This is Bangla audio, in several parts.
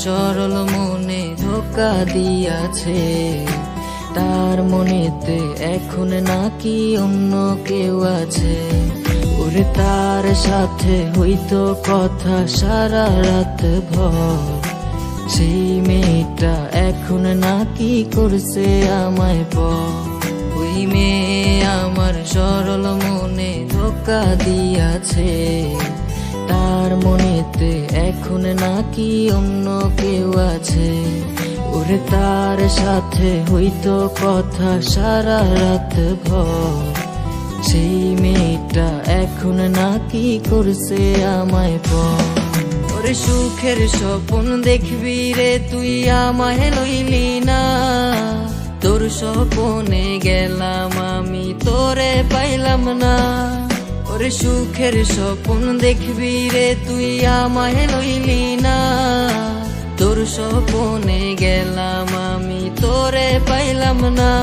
সরল মনে ধোঁকা দিয়াছে। তার মনেতে এখন নাকি অন্য কেউ আছে। ওরে তার সাথে হইতো কথা সারা রাত ভর, সেই মেয়েটা এখন নাকি করছে আমায় পর। ওই মেয়ে আমার সরল মনে ধোঁকা দিয়াছে। তার মনেতে এখন নাকি অন্য কেউ আছে। ওরে তার সাথে হইতো কথা সারা রাত ভর, সেই মেয়েটা এখন নাকি করছে আমায় পর। ওরে সুখের স্বপ্ন দেখবি রে তুই আমায় লইলি না, তোর স্বপ্নে গেলাম আমি তোরে পাইলাম না। ওরে সুখের স্বপ্ন দেখবি রে তুই আমায় লইলি না, তোর স্বপ্নে গেলাম আমি তোরে পাইলাম না।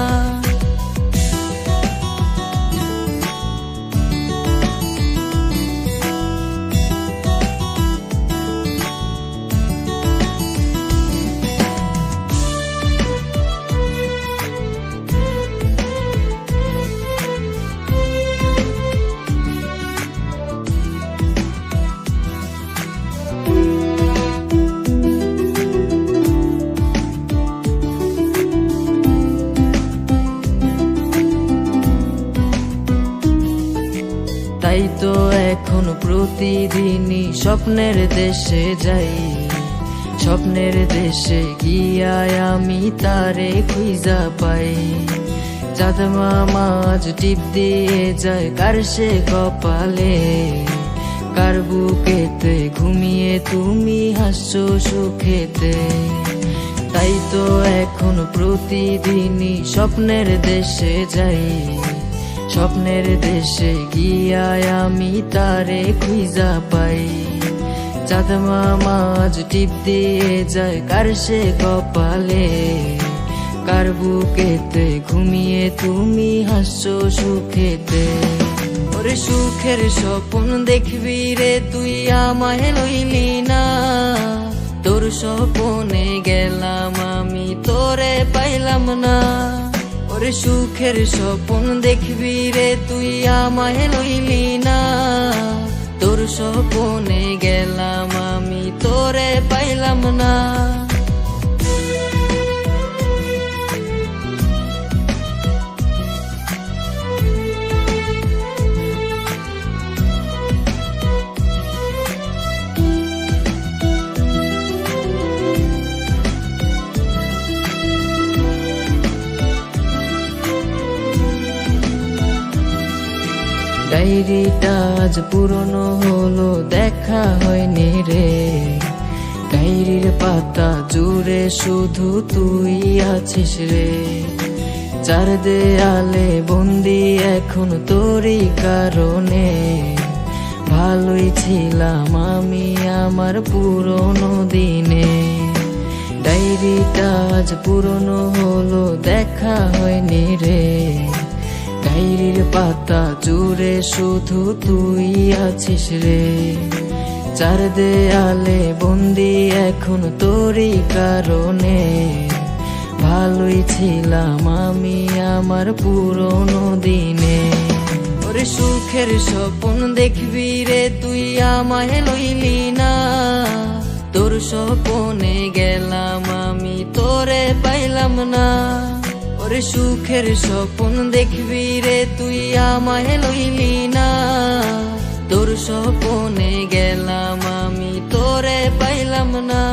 তাই তো এখন প্রতিদিনই স্বপ্নের দেশে যাই। স্বপ্নের দেশে গিয়ায় আমি তারে খুঁজা পাই। চাঁদ মামা আজ টিপ দিয়ে যায় কার সে কপালে, কার বুকেতে ঘুমিয়ে তুমি হাসছো সুখেতে। তাই তো এখন প্রতিদিনই স্বপ্নের দেশে যাই। স্বপ্নের দেশে গিয়ায় আমি তারে খুঁজা পাই। চাঁদ মামা আজ টিপ দিয়ে যায় কার সে কপালে, কার বুকেতে ঘুমিয়ে তুমি হাসছো সুখেতে। ওরে সুখের স্বপ্ন দেখবি রে তুই আমায় লইলি না, তোর স্বপ্নে গেলাম আমি তোরে পাইলাম না। ওরে সুখের স্বপ্ন দেখবি রে তুই আমায় লইলি না, তোর স্বপ্নে গেলাম আমি তোরে পাইলাম না। ডায়েরিটা আজ পুরনো হলো দেখা হয়নি রে। ডায়েরির পাতা জুড়ে শুধু তুই আছিস রে। চার দেয়ালে বন্দি এখন তোরই কারণে। ভালোই ছিলাম আমি আমার পুরনো দিনে। ডায়েরিটা আজ পুরনো হলো দেখা হয়নি রে। ডায়েরির পাতা জুড়ে শুধু তুই আছিস রে। চার দেয়ালে বন্দি এখন তোরই কারণে। ভালোই ছিলাম আমি আমার পুরনো দিনে। ওরে সুখের স্বপ্ন দেখবি রে তুই আমায় লইলি না, তোর স্বপ্নে গেলাম আমি তোরে পাইলাম না। ওরে সুখের স্বপ্ন দেখবি রে তুই আমায় লইলি না, তোর স্বপ্নে গেলাম আমি তোরে পাইলাম না।